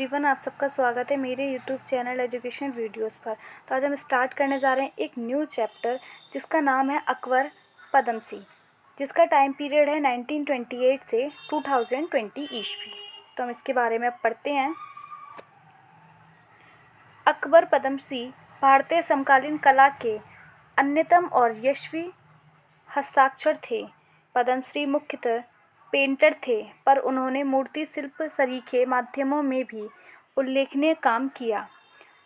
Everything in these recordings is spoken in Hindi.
एवरीवन, आप सबका स्वागत है मेरे यूट्यूब चैनल एजुकेशन वीडियोस पर। तो आज हम स्टार्ट करने जा रहे हैं एक न्यू चैप्टर जिसका नाम है अकबर पदमसी, जिसका टाइम पीरियड है 1928 से 2020 ईस्वी। तो हम इसके बारे में अब पढ़ते हैं। अकबर पदमसी भारतीय समकालीन कला के अन्यतम और यशस्वी हस्ताक्षर थे। पद्मश्री मुख्यतः पेंटर थे, पर उन्होंने मूर्ति शिल्प सरीखे माध्यमों में भी उल्लेखनीय काम किया।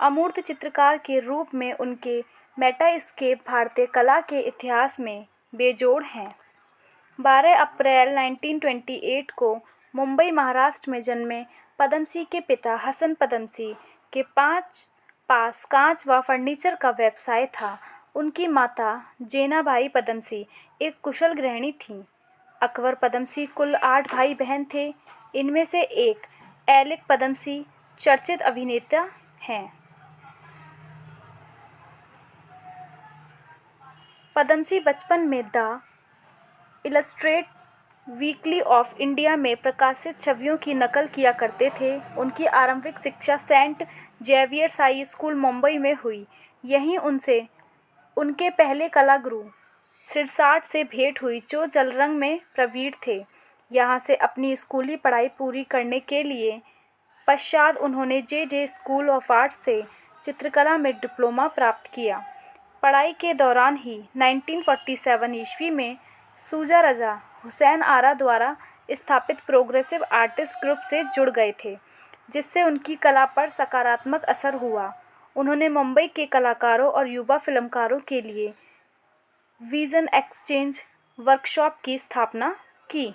अमूर्त चित्रकार के रूप में उनके मेटास्केप भारतीय कला के इतिहास में बेजोड़ हैं। 12 अप्रैल 1928 को मुंबई, महाराष्ट्र में जन्मे पदमसी के पिता हसन पदमसी के पास कांच व फर्नीचर का व्यवसाय था। उनकी माता जेनाबाई पदमसी एक कुशल गृहिणी थीं। अकबर पदमसी कुल 8 भाई बहन थे। इनमें से एक एलिक पदमसी चर्चित अभिनेता हैं। पदमसी बचपन में the illustrate weekly off India में प्रकाशित छवियों की नकल किया करते थे। उनकी आरंभिक शिक्षा Saint Xavier's High School Mumbai में हुई। यहीं उनसे उनके पहले कला गुरु सिरसाट से भेंट हुई, जो जलरंग में प्रवीण थे। यहाँ से अपनी स्कूली पढ़ाई पूरी करने के लिए पश्चात उन्होंने जे स्कूल ऑफ आर्ट्स से चित्रकला में डिप्लोमा प्राप्त किया। पढ़ाई के दौरान ही 1947 ईस्वी में सूजा रजा हुसैन आरा द्वारा स्थापित प्रोग्रेसिव आर्टिस्ट ग्रुप से जुड़ गए थे, जिससे उनकी कला पर सकारात्मक असर हुआ। उन्होंने मुंबई के कलाकारों और युवा फिल्मकारों के लिए विजन एक्सचेंज वर्कशॉप की स्थापना की।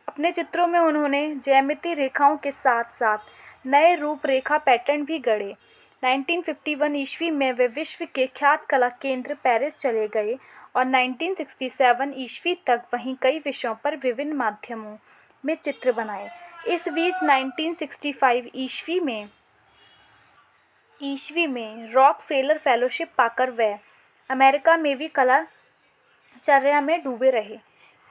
अपने चित्रों में उन्होंने ज्यामितीय रेखाओं के साथ साथ नए रूपरेखा पैटर्न भी गढ़े। 1951 ईस्वी में वे विश्व के ख्यात कला केंद्र पेरिस चले गए और 1967 ईस्वी तक वहीं कई विषयों पर विभिन्न माध्यमों में चित्र बनाए। इस बीच 1965 ईस्वी में रॉकफेलर फेलोशिप पाकर वे अमेरिका में भी कलाचर्या में डूबे रहे।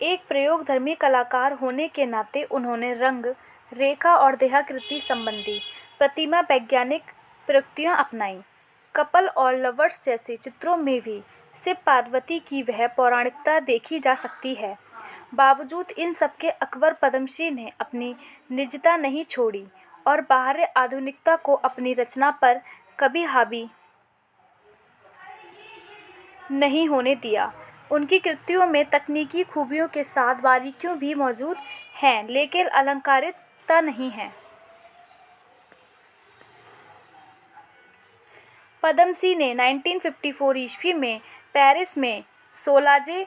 एक प्रयोगधर्मी कलाकार होने के नाते उन्होंने रंग, रेखा और देहाकृति संबंधी प्रतिमा वैज्ञानिक प्रयुक्तियाँ अपनाईं। कपल और लवर्स जैसे चित्रों में भी शिव पार्वती की वह पौराणिकता देखी जा सकती है। बावजूद इन सबके अकबर पदमसी ने अपनी निजता नहीं छोड़ी और बाहरी आधुनिकता को अपनी रचना पर कभी हावी नहीं होने दिया। उनकी कृतियों में तकनीकी खूबियों के साथ बारीकियां भी मौजूद हैं, लेकिन अलंकारिकता नहीं है। पदमसी ने 1954 ईस्वी में पेरिस में सोलाजे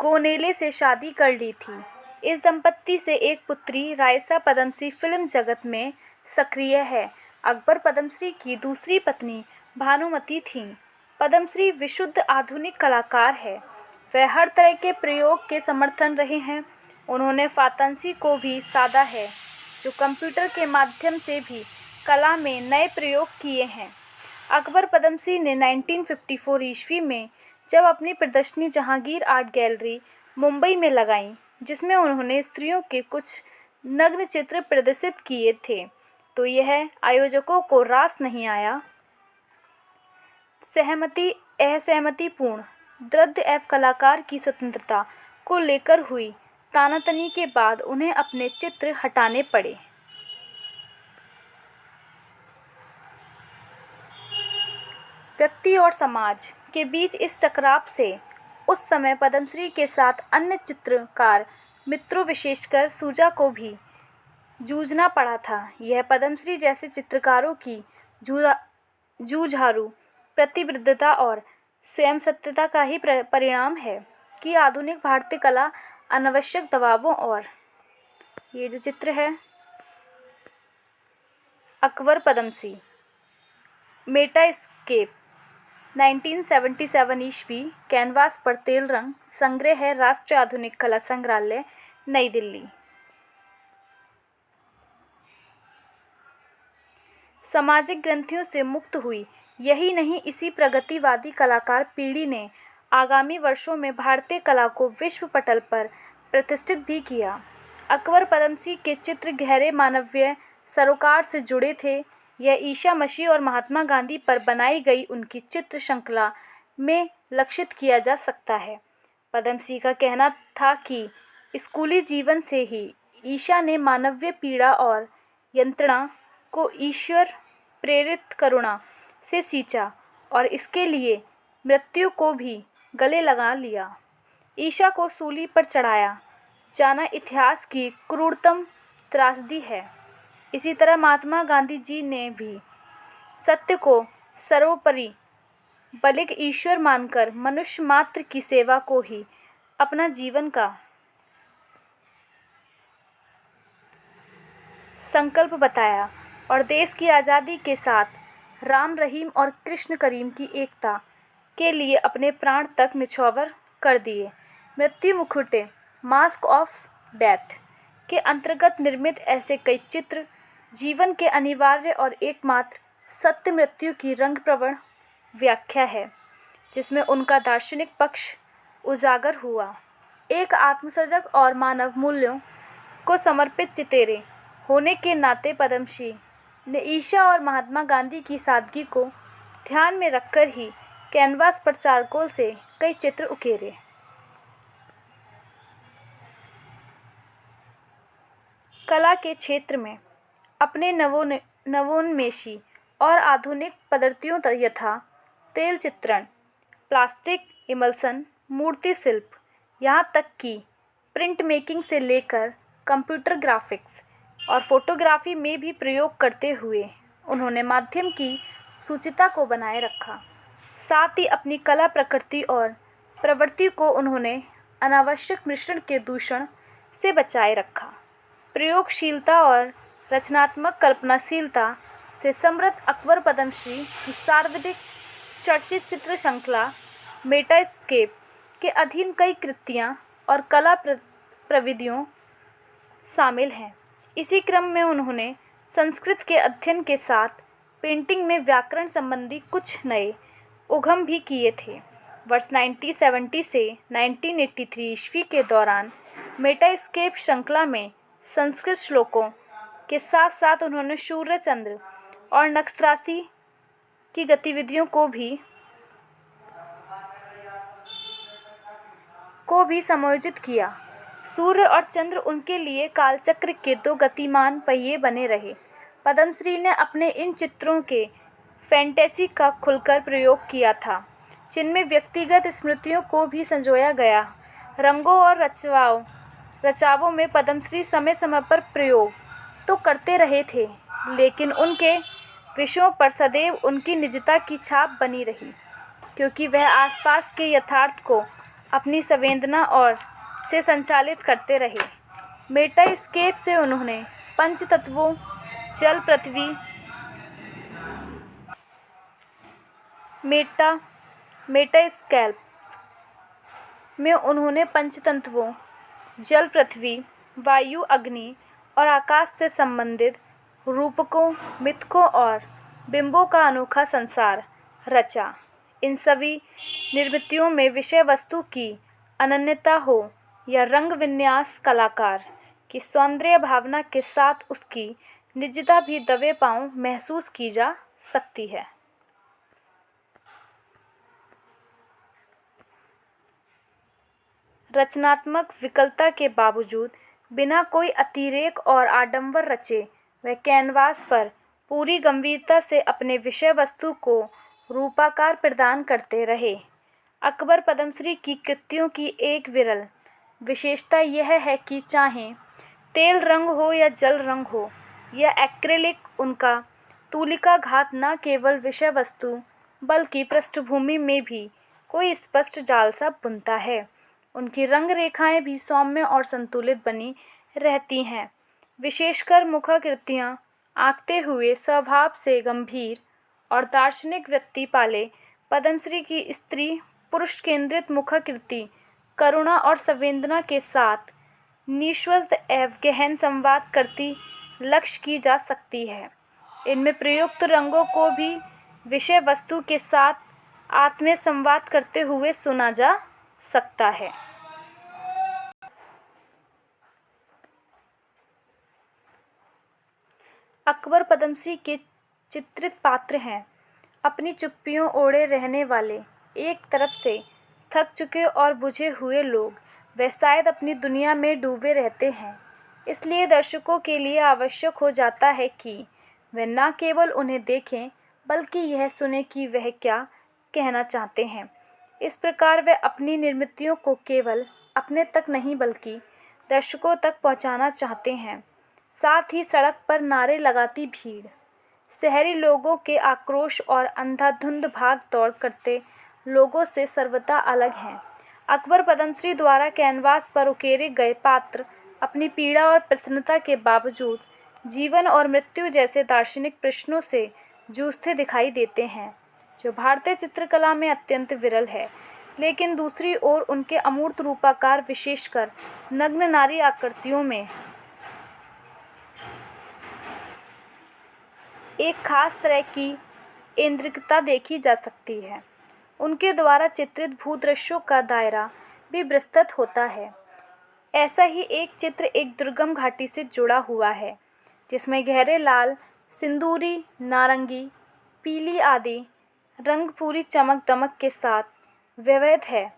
गोनेले से शादी कर ली थी। इस दंपत्ति से एक पुत्री राइसा पदमसी फिल्म जगत में सक्रिय है। अकबर पदमसी की दूसरी पत्नी भानुमती थीं। पदमसी विशुद्ध आधुनिक कलाकार है। वह हर तरह के प्रयोग के समर्थन रहे हैं। उन्होंने फातंसी को भी साधा है, जो कंप्यूटर के माध्यम से भी कला में नए प्रयोग किए हैं। अकबर पदमसी ने 1954 ईस्वी में जब अपनी प्रदर्शनी जहांगीर आर्ट गैलरी मुंबई में लगाई, जिसमें उन्होंने स्त्रियों के कुछ नग्न चित्र प्रदर्शित किए थे, तो यह आयोजकों को रास नहीं आया। असहमतिपूर्ण दृढ़ एवं कलाकार की स्वतंत्रता को लेकर हुई तानातनी के बाद उन्हें अपने चित्र हटाने पड़े। व्यक्ति और समाज के बीच इस टकराव से उस समय पद्मश्री के साथ अन्य चित्रकार मित्रों, विशेषकर सूजा को भी जूझना पड़ा था। यह पद्मश्री जैसे चित्रकारों की जूझारू प्रतिबद्धता और स्वयं सत्यता का ही परिणाम है कि आधुनिक भारतीय कला अनावश्यक दबावों और ये जो चित्र है अकबर पदमसी मेटास्केप 1977 ईस्वी, कैनवास पर तेल रंग, संग्रह है राष्ट्रीय आधुनिक कला संग्रहालय, नई दिल्ली। सामाजिक ग्रंथियों से मुक्त हुई। यही नहीं, इसी प्रगतिवादी कलाकार पीढ़ी ने आगामी वर्षों में भारतीय कला को विश्व पटल पर प्रतिष्ठित भी किया। अकबर पद्मश्री के चित्र गहरे मानवीय सरोकार से जुड़े थे। यह ईसा मसीह और महात्मा गांधी पर बनाई गई उनकी चित्र श्रृंखला में लक्षित किया जा सकता है। पद्मश्री का कहना था कि स्कूली जीवन से ही ईसा ने मानवीय पीड़ा और यंत्रणा को ईश्वर प्रेरित करुणा से सींचा और इसके लिए मृत्यु को भी गले लगा लिया। ईसा को सूली पर चढ़ाया जाना इतिहास की क्रूरतम त्रासदी है। इसी तरह महात्मा गांधी जी ने भी सत्य को सर्वोपरि बलिक ईश्वर मानकर मनुष्य मात्र की सेवा को ही अपना जीवन का संकल्प बताया और देश की आज़ादी के साथ राम रहीम और कृष्ण करीम की एकता के लिए अपने प्राण तक निछावर कर दिए। मृत्यु मुखौटे मास्क ऑफ डेथ के अंतर्गत निर्मित ऐसे कई चित्र जीवन के अनिवार्य और एकमात्र सत्य मृत्यु की रंगप्रवण व्याख्या है, जिसमें उनका दार्शनिक पक्ष उजागर हुआ। एक आत्मसर्जक और मानव मूल्यों को समर्पित चितेरे होने के नाते पद्मश्री ने ईसा और महात्मा गांधी की सादगी को ध्यान में रखकर ही कैनवास पर चारकोल से कई चित्र उकेरे। कला के क्षेत्र में अपने नवोन्मेषी और आधुनिक पद्धतियों यथा तेल चित्रण, प्लास्टिक इमल्सन, मूर्ति शिल्प, यहाँ तक कि प्रिंट मेकिंग से लेकर कंप्यूटर ग्राफिक्स और फोटोग्राफी में भी प्रयोग करते हुए उन्होंने माध्यम की सूचिता को बनाए रखा। साथ ही अपनी कला प्रकृति और प्रवृत्ति को उन्होंने अनावश्यक मिश्रण के दूषण से बचाए रखा। प्रयोगशीलता और रचनात्मक कल्पनाशीलता से समृद्ध अकबर पद्मश्री की सर्वाधिक चर्चित चित्र श्रृंखला मेटास्केप के अधीन कई कृतियाँ और कला प्रविधियों शामिल हैं। इसी क्रम में उन्होंने संस्कृत के अध्ययन के साथ पेंटिंग में व्याकरण संबंधी कुछ नए उद्गम भी किए थे। वर्ष 1970 से 1983 ईस्वी के दौरान मेटास्केप श्रृंखला में संस्कृत श्लोकों के साथ साथ उन्होंने सूर्य, चंद्र और नक्षत्रादि की गतिविधियों को भी समायोजित किया। सूर्य और चंद्र उनके लिए कालचक्र के दो गतिमान पहिए बने रहे। पद्मश्री ने अपने इन चित्रों के फैंटेसी का खुलकर प्रयोग किया था, जिनमें व्यक्तिगत स्मृतियों को भी संजोया गया। रंगों और रचावों में पद्मश्री समय समय पर प्रयोग तो करते रहे थे, लेकिन उनके विषयों पर सदैव उनकी निजता की छाप बनी रही, क्योंकि वह आसपास के यथार्थ को अपनी संवेदना और से संचालित करते रहे। मेटास्केप से उन्होंने पंचतत्वों जल, पृथ्वी, मेटास्केप में उन्होंने पंचतत्वों जल, पृथ्वी, वायु, अग्नि और आकाश से संबंधित रूपकों, मिथकों और बिंबों का अनोखा संसार रचा। इन सभी निर्मितियों में विषय वस्तु की अनन्यता हो या रंग विन्यास, कलाकार की सौंदर्य भावना के साथ उसकी निजता भी दबे पांव महसूस की जा सकती है। रचनात्मक विकलता के बावजूद बिना कोई अतिरेक और आडंबर रचे वह कैनवास पर पूरी गंभीरता से अपने विषय वस्तु को रूपाकार प्रदान करते रहे। अकबर पद्मश्री की कृतियों की एक विरल विशेषता यह है कि चाहे तेल रंग हो या जल रंग हो या एक्रिलिक, उनका तूलिका घात न केवल विषय वस्तु बल्कि पृष्ठभूमि में भी कोई स्पष्ट जालसा बुनता है। उनकी रंग रेखाएं भी सौम्य और संतुलित बनी रहती हैं। विशेषकर मुखाकृतियाँ आंकते हुए स्वभाव से गंभीर और दार्शनिक वृत्ति पाले पद्मश्री की स्त्री पुरुष केंद्रित मुखाकृति करुणा और संवेदना के साथ निश्वस्त एवं गहन संवाद करती लक्ष्य की जा सकती है। इनमें प्रयुक्त रंगों को भी विषय वस्तु के साथ आत्मीय संवाद करते हुए सुना जा सकता है। अकबर पद्मश्री के चित्रित पात्र हैं अपनी चुप्पियों ओढ़े रहने वाले, एक तरफ से थक चुके और बुझे हुए लोग। वे शायद अपनी दुनिया में डूबे रहते हैं, इसलिए दर्शकों के लिए आवश्यक हो जाता है कि वे न केवल उन्हें देखें बल्कि यह सुने कि वह क्या कहना चाहते हैं। इस प्रकार वे अपनी निर्मितियों को केवल अपने तक नहीं बल्कि दर्शकों तक पहुंचाना चाहते हैं। साथ ही सड़क पर नारे लगाती भीड़, शहरी लोगों के आक्रोश और अंधाधुंध भाग दौड़ करते लोगों से सर्वथा अलग हैं। अकबर पद्मश्री द्वारा कैनवास पर उकेरे गए पात्र अपनी पीड़ा और प्रसन्नता के बावजूद जीवन और मृत्यु जैसे दार्शनिक प्रश्नों से जूझते दिखाई देते हैं, जो भारतीय चित्रकला में अत्यंत विरल है। लेकिन दूसरी ओर उनके अमूर्त रूपाकार, विशेषकर नग्न नारी आकृतियों में एक खास तरह की ऐन्द्रिकता देखी जा सकती है। उनके द्वारा चित्रित भूदृश्यों का दायरा भी विस्तृत होता है। ऐसा ही एक चित्र एक दुर्गम घाटी से जुड़ा हुआ है, जिसमें गहरे लाल, सिंदूरी, नारंगी, पीली आदि रंग पूरी चमक दमक के साथ वैविध्य है।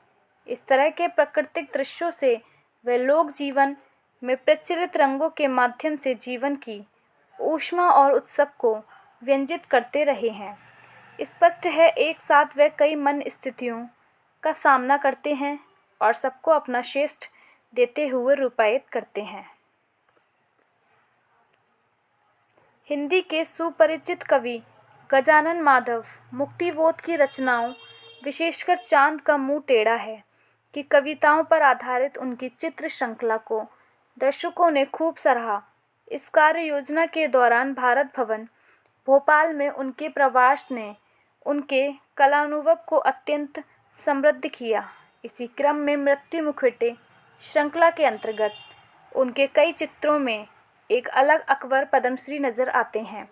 इस तरह के प्राकृतिक दृश्यों से वे लोक जीवन में प्रचलित रंगों के माध्यम से जीवन की ऊष्मा और उत्सव को व्यंजित करते रहे हैं। स्पष्ट है, एक साथ वे कई मन स्थितियों का सामना करते हैं और सबको अपना श्रेष्ठ देते हुए रूपायित करते हैं। हिंदी के सुपरिचित कवि गजानन माधव मुक्तिबोध की रचनाओं, विशेषकर चांद का मुंह टेढ़ा है, की कविताओं पर आधारित उनकी चित्र श्रृंखला को दर्शकों ने खूब सराहा। इस कार्य योजना के दौरान भारत भवन, भोपाल में उनके प्रवास ने उनके कलानुभव को अत्यंत समृद्ध किया। इसी क्रम में मृत्यु मुखौटे श्रृंखला के अंतर्गत उनके कई चित्रों में एक अलग अकबर पद्मश्री नजर आते हैं।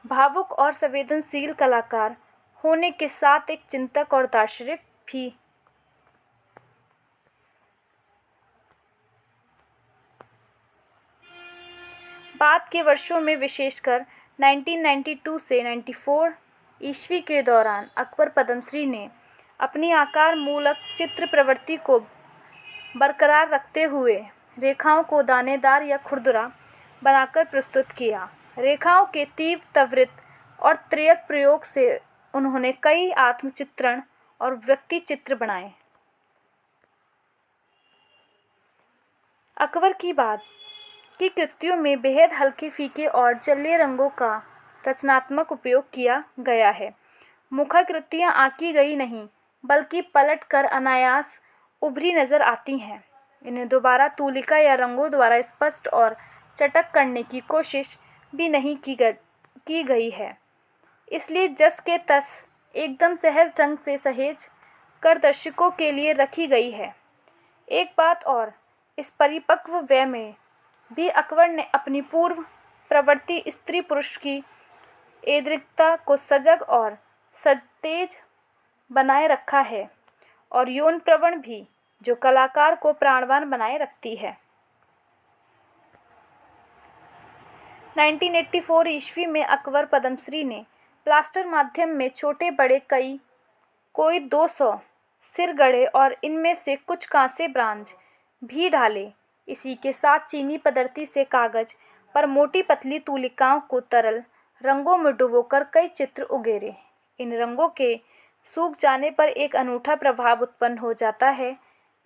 भावुक और संवेदनशील कलाकार होने के साथ एक चिंतक और दार्शनिक भी। बाद के वर्षों में, विशेषकर 1992 से 94 ईस्वी के दौरान, अकबर पद्मश्री ने अपनी आकार मूलक चित्र प्रवृत्ति को बरकरार रखते हुए रेखाओं को दानेदार या खुरदरा बनाकर प्रस्तुत किया। रेखाओं के तीव्र, त्वरित और त्रियक प्रयोग से उन्होंने कई आत्मचित्रण और व्यक्ति चित्र बनाए। अकबर की बाद की कृतियों में बेहद हल्के, फीके और जलीय रंगों का रचनात्मक उपयोग किया गया है। मुखाकृतियाँ आंकी गई नहीं बल्कि पलट कर अनायास उभरी नजर आती हैं। इन्हें दोबारा तूलिका या रंगों द्वारा स्पष्ट और चटक करने की कोशिश भी नहीं की गई है, इसलिए जस के तस एकदम सहज ढंग से सहेज कर दर्शकों के लिए रखी गई है। एक बात और, इस परिपक्व व्यय में भी अकबर ने अपनी पूर्व प्रवृत्ति स्त्री पुरुष की ऐन्द्रिकता को सजग और सतेज बनाए रखा है, और यौन प्रवण भी, जो कलाकार को प्राणवान बनाए रखती है। 1984 ईस्वी में अकबर पद्मश्री ने प्लास्टर माध्यम में छोटे बड़े कोई 200 सिर गढ़े और इनमें से कुछ कांसे ब्रांज भी ढाले। इसी के साथ चीनी पद्धति से कागज पर मोटी पतली तूलिकाओं को तरल रंगों में डुबोकर कई चित्र उगेरे। इन रंगों के सूख जाने पर एक अनूठा प्रभाव उत्पन्न हो जाता है।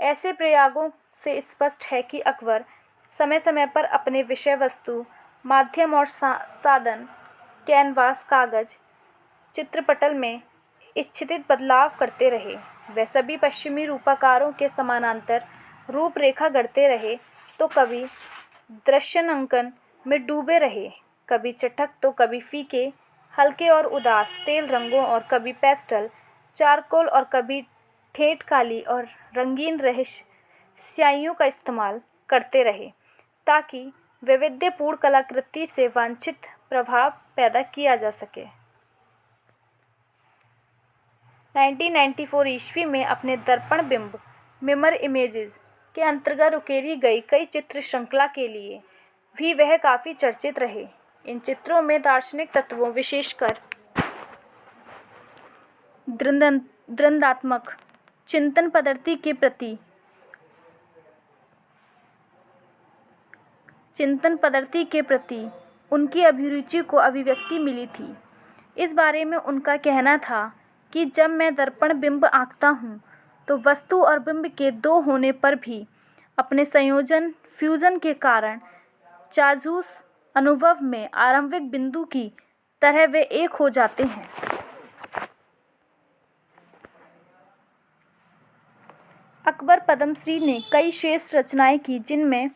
ऐसे प्रयोगों से स्पष्ट है कि अकबर समय समय पर अपने विषय वस्तु, माध्यम और साधन, कैनवास, कागज, चित्रपटल में इच्छित बदलाव करते रहे। वे सभी पश्चिमी रूपकारों के समानांतर रूपरेखा गढ़ते रहे, तो कभी दृश्यांकन में डूबे रहे, कभी चटक तो कभी फीके, हल्के और उदास तेल रंगों और कभी पेस्टल, चारकोल और कभी ठेठ काली और रंगीन रहस्य स्याहियों का इस्तेमाल करते रहे, ताकि वैविध्यपूर्ण कलाकृति से वांछित प्रभाव पैदा किया जा सके। 1994 ईस्वी में अपने दर्पण बिंब, मिरर इमेजेस के अंतर्गत उकेरी गई कई चित्र श्रृंखला के लिए भी वह काफ़ी चर्चित रहे। इन चित्रों में दार्शनिक तत्वों, विशेषकर द्वंद्वात्मक चिंतन पद्धति के प्रति उनकी अभिरुचि को अभिव्यक्ति मिली थी। इस बारे में उनका कहना था कि जब मैं दर्पण बिंब आंकता हूँ तो वस्तु और बिंब के दो होने पर भी अपने फ्यूजन के कारण चाक्षुष अनुभव में आरंभिक बिंदु की तरह वे एक हो जाते हैं। अकबर पद्मश्री ने कई श्रेष्ठ रचनाएं की, जिनमें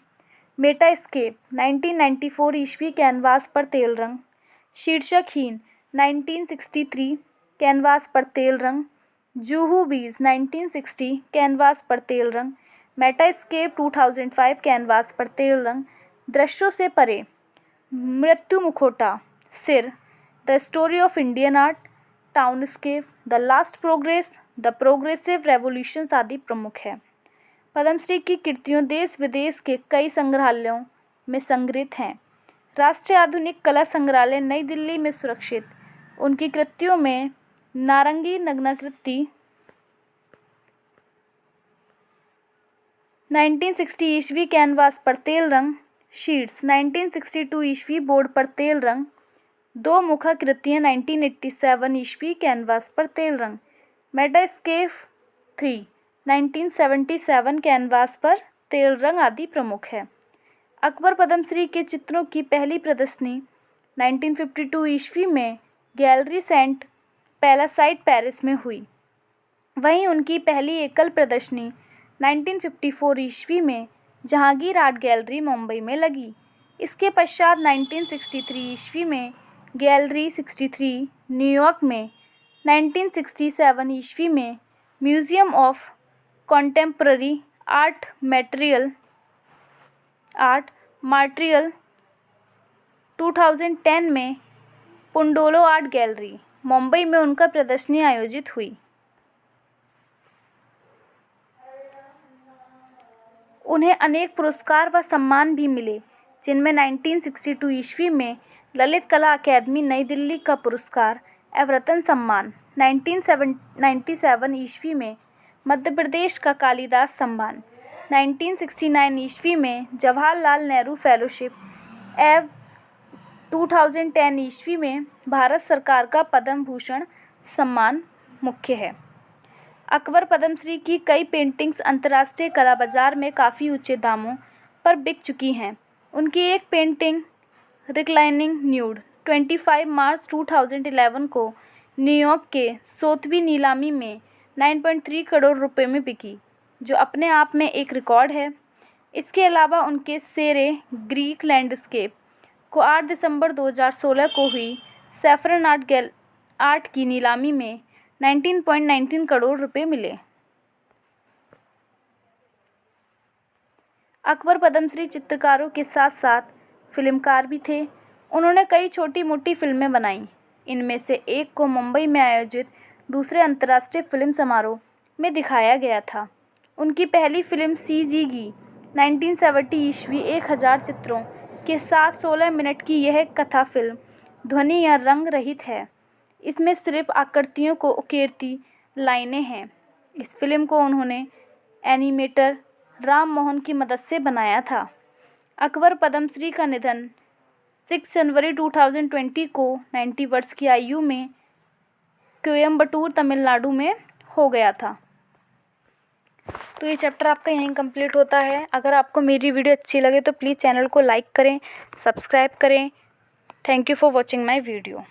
मेटास्केप 1994 ईस्वी कैनवास पर तेल रंग, शीर्षकहीन 1963 कैनवास पर तेल रंग, जूहू बीज 1960 कैनवास पर तेल रंग, मेटास्केप 2005 कैनवास पर तेल रंग, दृश्यों से परे, मृत्यु मुखौटा, सिर, the story of Indian art, townscape, the last progress, the progressive revolutions आदि प्रमुख है। पद्मश्री की कृतियों देश विदेश के कई संग्रहालयों में संग्रहित हैं। राष्ट्रीय आधुनिक कला संग्रहालय नई दिल्ली में सुरक्षित उनकी कृतियों में नारंगी नग्नाकृति 1960 ईस्वी कैनवास पर तेल रंग, शीट्स 1962 ईस्वी बोर्ड पर तेल रंग, दो मुखा कृतियाँ 1987 ईस्वी कैनवास पर तेल रंग, मेटास्केप 3 1977 कैनवास पर तेल रंग आदि प्रमुख है। अकबर पद्मश्री के चित्रों की पहली प्रदर्शनी 1952 ईस्वी में गैलरी सेंट पैलासाइड पेरिस में हुई। वहीं उनकी पहली एकल प्रदर्शनी 1954 ईस्वी में जहांगीर आर्ट गैलरी मुंबई में लगी। इसके पश्चात 1963 ईस्वी में गैलरी 63 न्यूयॉर्क में, 1967 ईस्वी में museum of contemporary art Montreal, 2010 में पुंडोलो आर्ट गैलरी मुंबई में उनका प्रदर्शनी आयोजित हुई। उन्हें अनेक पुरस्कार व सम्मान भी मिले, जिनमें 1962 ईस्वी में ललित कला अकादमी नई दिल्ली का पुरस्कार एवं रत्न सम्मान, 1997 ईस्वी में मध्य प्रदेश का कालिदास सम्मान, 1969 ईस्वी में जवाहरलाल नेहरू फेलोशिप एवं 2010 ईस्वी में भारत सरकार का पद्म भूषण सम्मान मुख्य है। अकबर पद्मश्री की कई पेंटिंग्स अंतर्राष्ट्रीय कला बाजार में काफ़ी ऊंचे दामों पर बिक चुकी हैं। उनकी एक पेंटिंग रिक्लाइनिंग न्यूड 25 मार्च 2011 को न्यूयॉर्क के सोथबी नीलामी में 9.3 करोड़ रुपए में बिकी, जो अपने आप में एक रिकॉर्ड है। इसके अलावा उनके सेरे ग्रीक लैंडस्केप को 8 दिसंबर 2016 को हुई सैफरन आर्ट की नीलामी में 19.19 करोड़ रुपए मिले। अकबर पद्मश्री चित्रकारों के साथ साथ फिल्मकार भी थे। उन्होंने कई छोटी मोटी फिल्में बनाईं। इनमें से एक को मुंबई में आयोजित दूसरे अंतर्राष्ट्रीय फिल्म समारोह में दिखाया गया था। उनकी पहली फिल्म सीजीगी 1970 ईस्वी 1000 चित्रों के साथ 16 मिनट की यह कथा फिल्म ध्वनि या रंग रहित है। इसमें सिर्फ आकृतियों को उकेरती लाइनें हैं। इस फिल्म को उन्होंने एनिमेटर राम मोहन की मदद से बनाया था। अकबर पद्मश्री का निधन 6 जनवरी 2020 को 90 वर्ष की आयु में कोयम्बटूर तमिलनाडु में हो गया था। तो ये चैप्टर आपका यहीं कंप्लीट होता है। अगर आपको मेरी वीडियो अच्छी लगे तो प्लीज़ चैनल को लाइक करें, सब्सक्राइब करें। Thank you for watching my video.